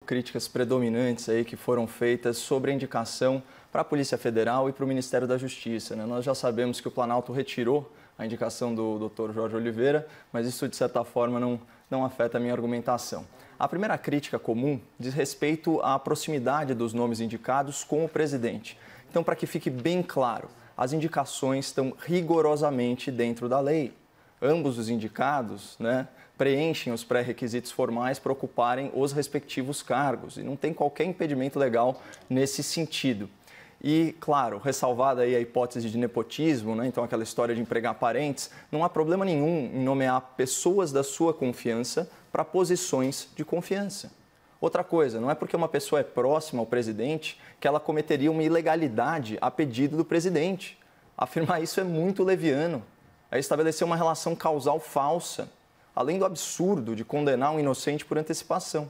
críticas predominantes aí que foram feitas sobre a indicação para a Polícia Federal e para o Ministério da Justiça, né? Nós já sabemos que o Planalto retirou a indicação do Dr. Jorge Oliveira, mas isso, de certa forma, não afeta a minha argumentação. A primeira crítica comum diz respeito à proximidade dos nomes indicados com o presidente. Então, para que fique bem claro, as indicações estão rigorosamente dentro da lei. Ambos os indicados, né, preenchem os pré-requisitos formais para ocuparem os respectivos cargos e não tem qualquer impedimento legal nesse sentido. E, claro, ressalvada aí a hipótese de nepotismo, né, então aquela história de empregar parentes, não há problema nenhum em nomear pessoas da sua confiança para posições de confiança. Outra coisa, não é porque uma pessoa é próxima ao presidente que ela cometeria uma ilegalidade a pedido do presidente. Afirmar isso é muito leviano. É estabelecer uma relação causal falsa, além do absurdo de condenar um inocente por antecipação.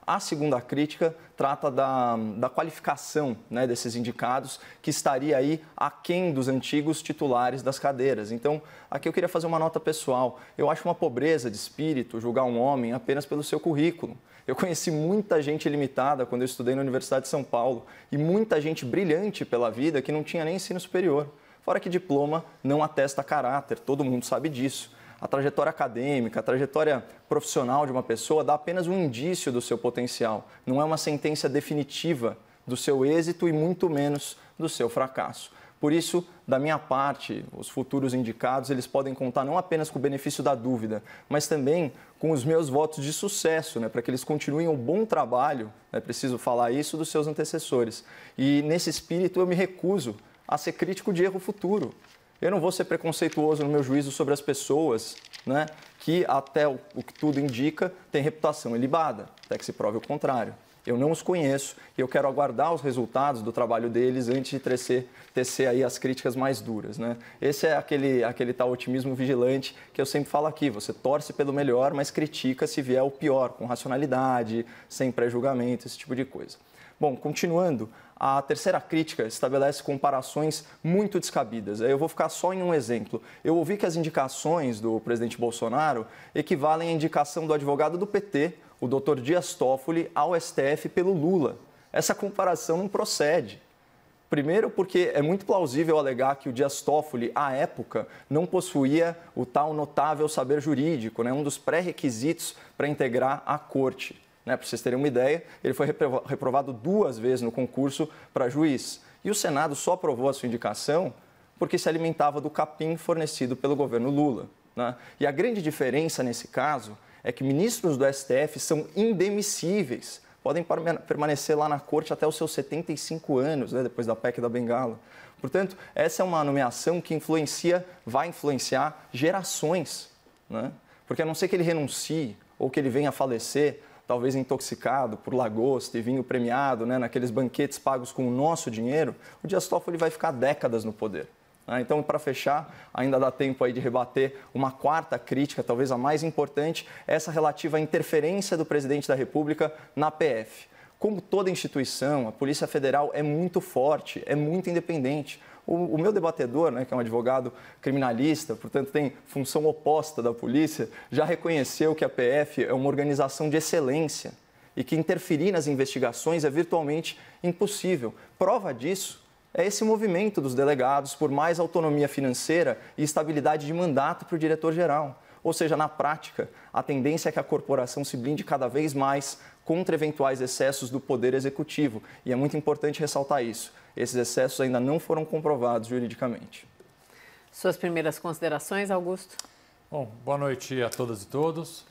A segunda crítica trata da qualificação, né, desses indicados, que estaria aí aquém dos antigos titulares das cadeiras. Então, aqui eu queria fazer uma nota pessoal. Eu acho uma pobreza de espírito julgar um homem apenas pelo seu currículo. Eu conheci muita gente limitada quando eu estudei na Universidade de São Paulo e muita gente brilhante pela vida que não tinha nem ensino superior. Fora que diploma não atesta caráter, todo mundo sabe disso. A trajetória acadêmica, a trajetória profissional de uma pessoa dá apenas um indício do seu potencial. Não é uma sentença definitiva do seu êxito e muito menos do seu fracasso. Por isso, da minha parte, os futuros indicados, eles podem contar não apenas com o benefício da dúvida, mas também com os meus votos de sucesso, né, para que eles continuem o bom trabalho, é preciso falar isso, dos seus antecessores. E nesse espírito eu me recuso a ser crítico de erro futuro. Eu não vou ser preconceituoso no meu juízo sobre as pessoas, né, que até o que tudo indica tem reputação ilibada, até que se prove o contrário. Eu não os conheço e eu quero aguardar os resultados do trabalho deles antes de tecer aí as críticas mais duras, né? Esse é aquele tal otimismo vigilante que eu sempre falo aqui. Você torce pelo melhor, mas critica se vier o pior, com racionalidade, sem pré-julgamento, esse tipo de coisa. Bom, continuando, a terceira crítica estabelece comparações muito descabidas. Eu vou ficar só em um exemplo. Eu ouvi que as indicações do presidente Bolsonaro equivalem à indicação do advogado do PT, o Dr. Dias Toffoli, ao STF pelo Lula. Essa comparação não procede. Primeiro, porque é muito plausível alegar que o Dias Toffoli, à época, não possuía o tal notável saber jurídico, né, um dos pré-requisitos para integrar a corte. Para vocês terem uma ideia, ele foi reprovado 2 vezes no concurso para juiz. E o Senado só aprovou a sua indicação porque se alimentava do capim fornecido pelo governo Lula, né? E a grande diferença nesse caso é que ministros do STF são indemissíveis, podem permanecer lá na corte até os seus 75 anos, né, depois da PEC da Bengala. Portanto, essa é uma nomeação que vai influenciar gerações, né? Porque a não ser que ele renuncie ou que ele venha a falecer, talvez intoxicado por lagosta e vinho premiado, né, naqueles banquetes pagos com o nosso dinheiro, o Dias Toffoli vai ficar décadas no poder. Então, para fechar, ainda dá tempo aí de rebater uma quarta crítica, talvez a mais importante, essa relativa à interferência do presidente da República na PF. Como toda instituição, a Polícia Federal é muito forte, é muito independente. O meu debatedor, né, que é um advogado criminalista, portanto tem função oposta da polícia, já reconheceu que a PF é uma organização de excelência e que interferir nas investigações é virtualmente impossível. Prova disso é esse movimento dos delegados por mais autonomia financeira e estabilidade de mandato para o diretor-geral. Ou seja, na prática, a tendência é que a corporação se blinde cada vez mais contra eventuais excessos do Poder Executivo. E é muito importante ressaltar isso. Esses excessos ainda não foram comprovados juridicamente. Suas primeiras considerações, Augusto? Bom, boa noite a todas e todos.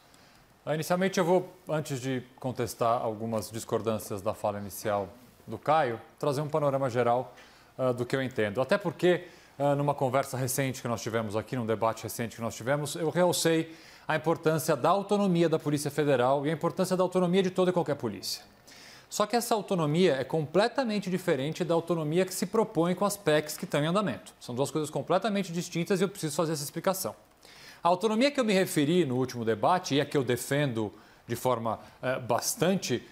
Inicialmente eu vou, antes de contestar algumas discordâncias da fala inicial do Caio, trazer um panorama geral do que eu entendo. Até porque, numa conversa recente que nós tivemos aqui, num debate recente que nós tivemos, eu realcei a importância da autonomia da Polícia Federal e a importância da autonomia de toda e qualquer polícia. Só que essa autonomia é completamente diferente da autonomia que se propõe com as PECs que estão em andamento. São 2 coisas completamente distintas e eu preciso fazer essa explicação. A autonomia que eu me referi no último debate e a que eu defendo de forma bastante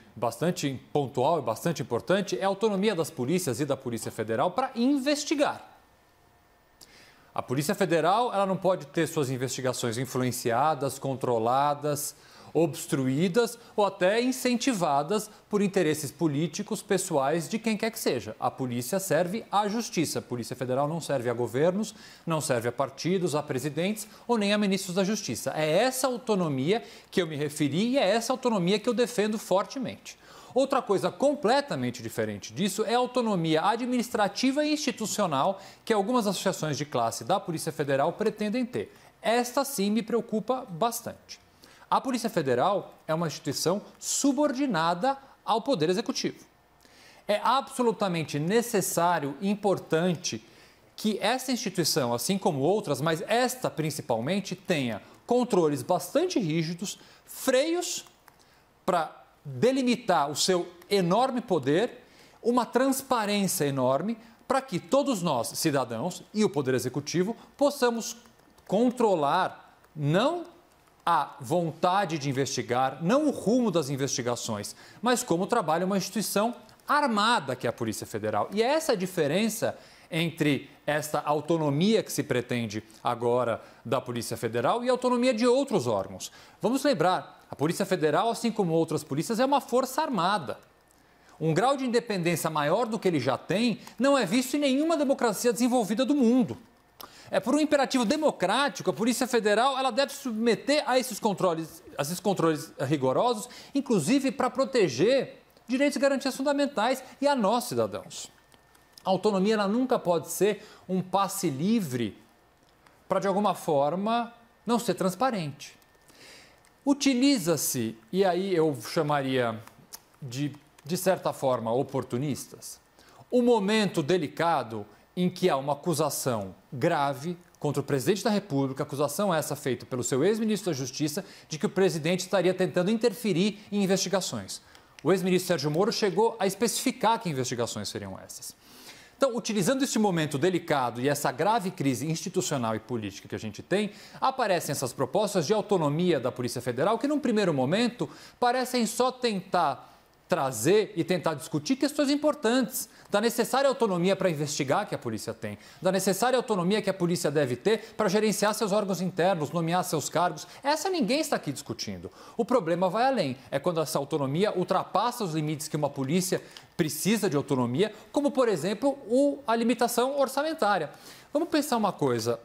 pontual e bastante importante é a autonomia das polícias e da Polícia Federal para investigar. A Polícia Federal ela não pode ter suas investigações influenciadas, controladas obstruídas ou até incentivadas por interesses políticos pessoais de quem quer que seja. A polícia serve à justiça. A Polícia Federal não serve a governos, não serve a partidos, a presidentes ou nem a ministros da Justiça. É essa autonomia que eu me referi e é essa autonomia que eu defendo fortemente. Outra coisa completamente diferente disso é a autonomia administrativa e institucional que algumas associações de classe da Polícia Federal pretendem ter. Esta sim me preocupa bastante. A Polícia Federal é uma instituição subordinada ao Poder Executivo. É absolutamente necessário e importante que essa instituição, assim como outras, mas esta principalmente, tenha controles bastante rígidos, freios para delimitar o seu enorme poder, uma transparência enorme, para que todos nós, cidadãos e o Poder Executivo, possamos controlar não a vontade de investigar, não o rumo das investigações, mas como trabalha uma instituição armada, que é a Polícia Federal. E é essa a diferença entre esta autonomia que se pretende agora da Polícia Federal e a autonomia de outros órgãos. Vamos lembrar, a Polícia Federal, assim como outras polícias, é uma força armada. Um grau de independência maior do que ele já tem não é visto em nenhuma democracia desenvolvida do mundo. É por um imperativo democrático, a Polícia Federal ela deve se submeter a esses controles rigorosos, inclusive para proteger direitos e garantias fundamentais e a nós, cidadãos. A autonomia ela nunca pode ser um passe livre para, de alguma forma, não ser transparente. Utiliza-se, e aí eu chamaria de certa forma, oportunistas, o momento delicado em que há uma acusação grave contra o presidente da República, acusação essa feita pelo seu ex-ministro da Justiça, de que o presidente estaria tentando interferir em investigações. O ex-ministro Sérgio Moro chegou a especificar que investigações seriam essas. Então, utilizando este momento delicado e essa grave crise institucional e política que a gente tem, aparecem essas propostas de autonomia da Polícia Federal que, num primeiro momento, parecem só tentar trazer e tentar discutir questões importantes, da necessária autonomia para investigar que a polícia tem, da necessária autonomia que a polícia deve ter para gerenciar seus órgãos internos, nomear seus cargos. Essa ninguém está aqui discutindo. O problema vai além, é quando essa autonomia ultrapassa os limites que uma polícia precisa de autonomia, como, por exemplo, a limitação orçamentária. Vamos pensar uma coisa,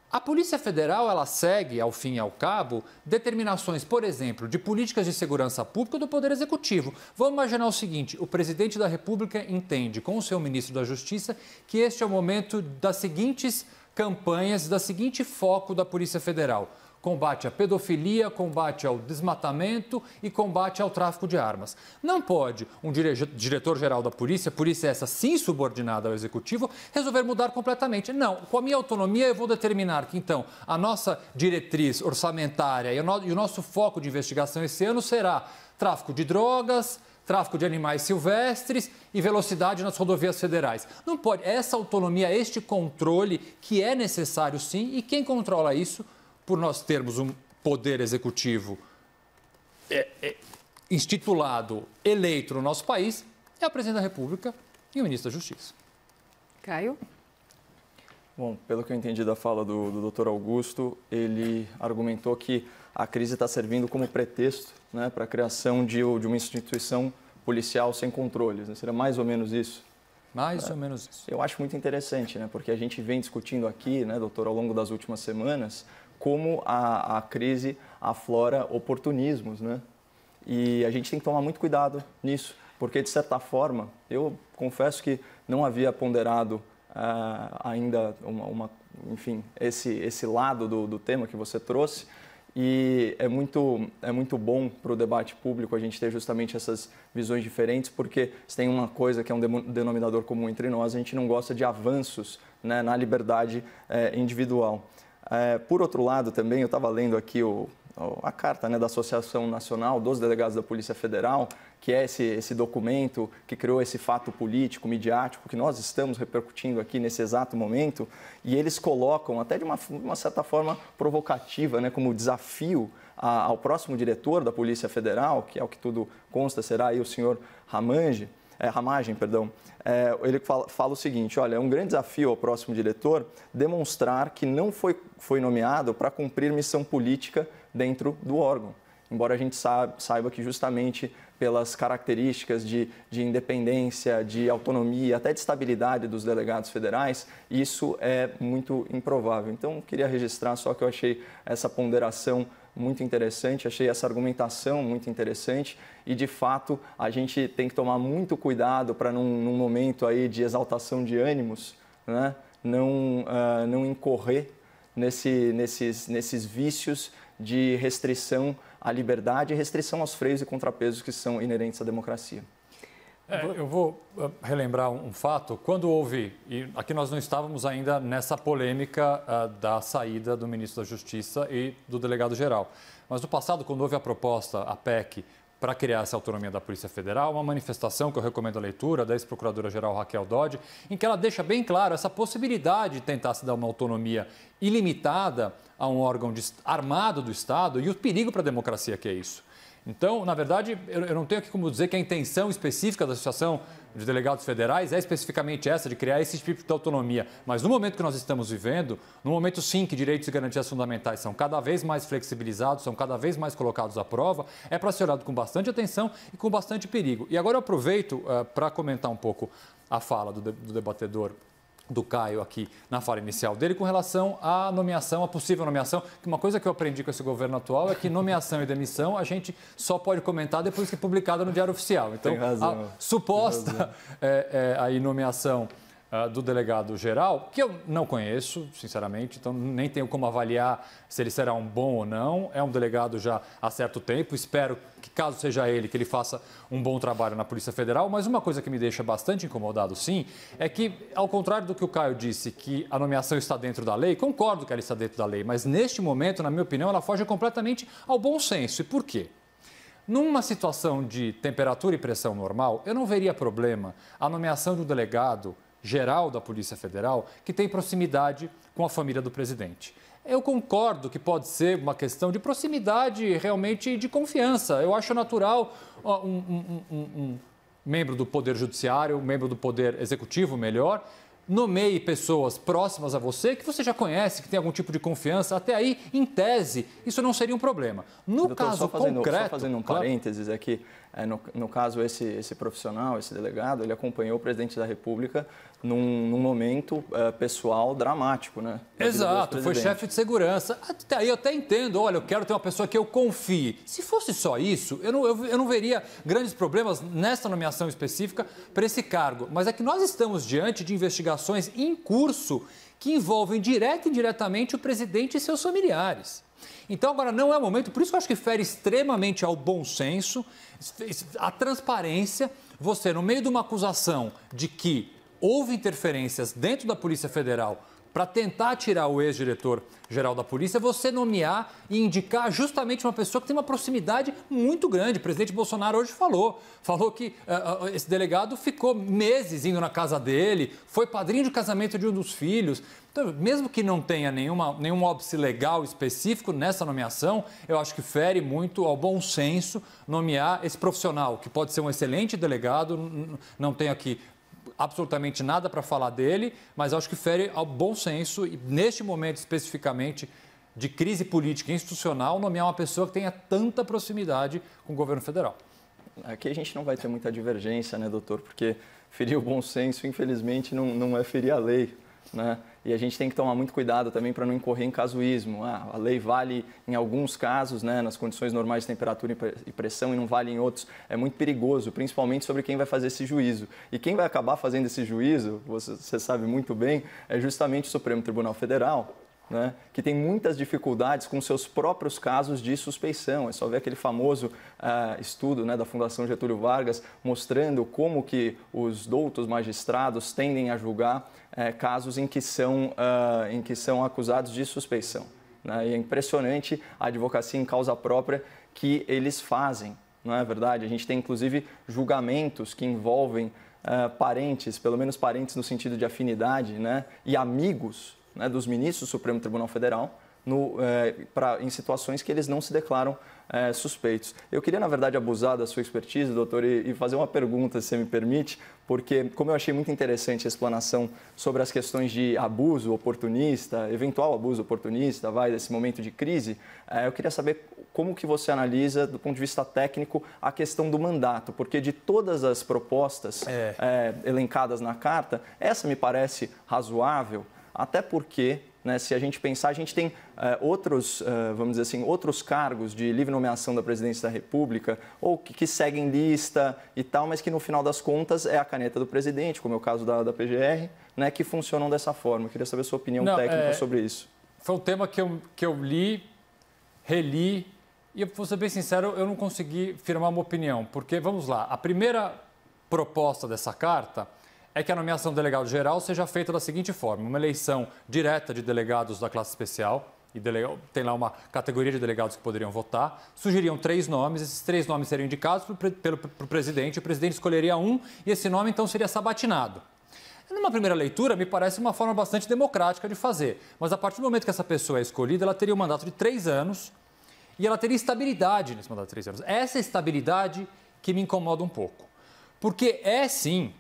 a Polícia Federal, ela segue, ao fim e ao cabo, determinações, por exemplo, de políticas de segurança pública do Poder Executivo. Vamos imaginar o seguinte, o presidente da República entende, com o seu ministro da Justiça, que este é o momento das seguintes campanhas, da seguinte foco da Polícia Federal: combate à pedofilia, combate ao desmatamento e combate ao tráfico de armas. Não pode um diretor-geral da polícia essa sim subordinada ao executivo, resolver mudar completamente. Não, com a minha autonomia eu vou determinar que então a nossa diretriz orçamentária e o nosso foco de investigação esse ano será tráfico de drogas, tráfico de animais silvestres e velocidade nas rodovias federais. Não pode, essa autonomia, este controle que é necessário sim, e quem controla isso, por nós termos um poder executivo instituído, eleito no nosso país, é o presidente da República e o ministro da Justiça. Caio? Bom, pelo que eu entendi da fala do Dr. Augusto, ele argumentou que a crise está servindo como pretexto, né, para a criação de uma instituição policial sem controles. Né? Seria mais ou menos isso? Mais ou menos isso. Eu acho muito interessante, né, porque a gente vem discutindo aqui, né, doutor, ao longo das últimas semanas, como a crise aflora oportunismos, né? E a gente tem que tomar muito cuidado nisso, porque, de certa forma, eu confesso que não havia ponderado ainda, enfim, esse lado do tema que você trouxe, e é muito bom para o debate público a gente ter justamente essas visões diferentes, porque se tem uma coisa que é um denominador comum entre nós, a gente não gosta de avanços, né, na liberdade individual. Por outro lado, também, eu estava lendo aqui a carta, né, da Associação Nacional dos Delegados da Polícia Federal, que é esse documento que criou esse fato político, midiático, que nós estamos repercutindo aqui nesse exato momento, e eles colocam, até de uma certa forma provocativa, né, como desafio ao próximo diretor da Polícia Federal, que é o que tudo consta, será aí o senhor Ramagem, ele fala o seguinte: olha, é um grande desafio ao próximo diretor demonstrar que não foi nomeado para cumprir missão política dentro do órgão. Embora a gente saiba que justamente pelas características de independência, de autonomia, até de estabilidade dos delegados federais, isso é muito improvável. Então, queria registrar só que eu achei essa ponderação muito interessante, achei essa argumentação muito interessante e, de fato, a gente tem que tomar muito cuidado para, num momento aí de exaltação de ânimos, né, não incorrer nesses vícios de restrição à liberdade e restrição aos freios e contrapesos que são inerentes à democracia. Eu vou relembrar um fato. Quando houve, e aqui nós não estávamos ainda nessa polêmica da saída do ministro da Justiça e do delegado-geral, mas no passado, quando houve a proposta, a PEC, para criar essa autonomia da Polícia Federal, uma manifestação que eu recomendo a leitura da ex-procuradora-geral Raquel Dodge, em que ela deixa bem claro essa possibilidade de tentar se dar uma autonomia ilimitada a um órgão armado do Estado e o perigo para a democracia que é isso. Então, na verdade, eu não tenho aqui como dizer que a intenção específica da Associação de Delegados Federais é especificamente essa, de criar esse tipo de autonomia. Mas no momento que nós estamos vivendo, no momento sim que direitos e garantias fundamentais são cada vez mais flexibilizados, são cada vez mais colocados à prova, é para ser olhado com bastante atenção e com bastante perigo. E agora eu aproveito para comentar um pouco a fala do debatedor do Caio aqui na fala inicial dele com relação à nomeação, à possível nomeação, que uma coisa que eu aprendi com esse governo atual é que nomeação e demissão a gente só pode comentar depois que é publicada no Diário Oficial. Então, a suposta aí nomeação do delegado-geral, que eu não conheço, sinceramente, então nem tenho como avaliar se ele será um bom ou não. É um delegado já há certo tempo, espero que, caso seja ele, que ele faça um bom trabalho na Polícia Federal. Mas uma coisa que me deixa bastante incomodado, sim, é que, ao contrário do que o Caio disse, que a nomeação está dentro da lei, concordo que ela está dentro da lei, mas neste momento, na minha opinião, ela foge completamente ao bom senso. E por quê? Numa situação de temperatura e pressão normal, eu não veria problema a nomeação de um delegado geral da Polícia Federal que tem proximidade com a família do presidente. Eu concordo que pode ser uma questão de proximidade realmente de confiança. Eu acho natural um membro do Poder Judiciário, um membro do Poder Executivo, melhor, nomeie pessoas próximas a você, que você já conhece, que tem algum tipo de confiança. Até aí, em tese, isso não seria um problema. No Doutor, caso concreto... Só fazendo um parênteses, é que, no caso, esse profissional, esse delegado, ele acompanhou o presidente da República num momento pessoal dramático, né? Exato, foi chefe de segurança. Até aí eu até entendo, olha, eu quero ter uma pessoa que eu confie. Se fosse só isso, eu não veria grandes problemas nessa nomeação específica para esse cargo. Mas é que nós estamos diante de investigações em curso que envolvem direta e indiretamente o presidente e seus familiares. Então, agora não é o momento, por isso que eu acho que fere extremamente ao bom senso, à transparência, você, no meio de uma acusação de que houve interferências dentro da Polícia Federal para tentar tirar o ex-diretor-geral da Polícia, você nomear e indicar justamente uma pessoa que tem uma proximidade muito grande. O presidente Bolsonaro hoje falou que esse delegado ficou meses indo na casa dele, foi padrinho de casamento de um dos filhos. Então, mesmo que não tenha nenhum óbice legal específico nessa nomeação, eu acho que fere muito ao bom senso nomear esse profissional, que pode ser um excelente delegado, não tenho aqui absolutamente nada para falar dele, mas acho que fere ao bom senso e, neste momento especificamente de crise política e institucional, nomear uma pessoa que tenha tanta proximidade com o governo federal. Aqui a gente não vai ter muita divergência, né, doutor? Porque ferir o bom senso, infelizmente, não é ferir a lei, né? E a gente tem que tomar muito cuidado também para não incorrer em casuísmo. A lei vale em alguns casos, né, nas condições normais de temperatura e pressão, e não vale em outros. É muito perigoso, principalmente sobre quem vai fazer esse juízo. E quem vai acabar fazendo esse juízo, você sabe muito bem, é justamente o Supremo Tribunal Federal, né, que tem muitas dificuldades com seus próprios casos de suspeição. É só ver aquele famoso estudo, né, da Fundação Getúlio Vargas mostrando como que os doutos magistrados tendem a julgar casos em que são acusados de suspeição, né? E é impressionante a advocacia em causa própria que eles fazem, não é verdade? A gente tem inclusive julgamentos que envolvem parentes, pelo menos parentes no sentido de afinidade, né, e amigos, né, dos ministros do Supremo Tribunal Federal, em situações que eles não se declaram suspeitos. Eu queria, na verdade, abusar da sua expertise, doutor, e fazer uma pergunta, se você me permite, porque, como eu achei muito interessante a explanação sobre as questões de abuso oportunista, eventual abuso oportunista, desse momento de crise, eu queria saber como que você analisa, do ponto de vista técnico, a questão do mandato, porque de todas as propostas elencadas na carta, essa me parece razoável, até porque, né, se a gente pensar, a gente tem outros, vamos dizer assim, outros cargos de livre nomeação da presidência da República, ou que seguem lista e tal, mas que no final das contas é a caneta do presidente, como é o caso da PGR, né, que funcionam dessa forma. Eu queria saber a sua opinião técnica sobre isso. Foi um tema que eu li, reli, e, vou ser bem sincero, eu não consegui firmar uma opinião, porque, vamos lá, a primeira proposta dessa carta é que a nomeação do delegado geral seja feita da seguinte forma: uma eleição direta de delegados da classe especial, e tem lá uma categoria de delegados que poderiam votar, surgiriam 3 nomes, esses 3 nomes seriam indicados pelo presidente, o presidente escolheria um e esse nome então seria sabatinado. Numa primeira leitura, me parece uma forma bastante democrática de fazer, mas a partir do momento que essa pessoa é escolhida, ela teria um mandato de 3 anos e ela teria estabilidade nesse mandato de 3 anos. Essa estabilidade que me incomoda um pouco, porque é sim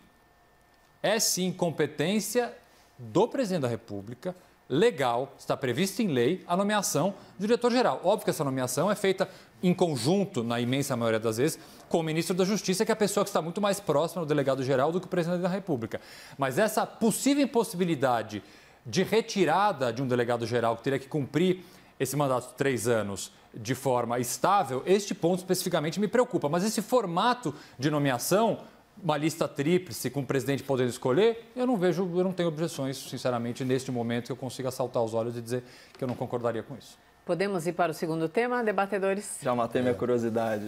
competência do presidente da República, legal, está prevista em lei, a nomeação do diretor-geral. Óbvio que essa nomeação é feita em conjunto, na imensa maioria das vezes, com o ministro da Justiça, que é a pessoa que está muito mais próxima do delegado-geral do que o presidente da República. Mas essa possível impossibilidade de retirada de um delegado-geral que teria que cumprir esse mandato de 3 anos de forma estável, este ponto especificamente me preocupa. Mas esse formato de nomeação, uma lista tríplice com o presidente podendo escolher, eu não tenho objeções, sinceramente, neste momento que eu consiga saltar os olhos e dizer que eu não concordaria com isso. Podemos ir para o segundo tema, debatedores? Já matei minha curiosidade.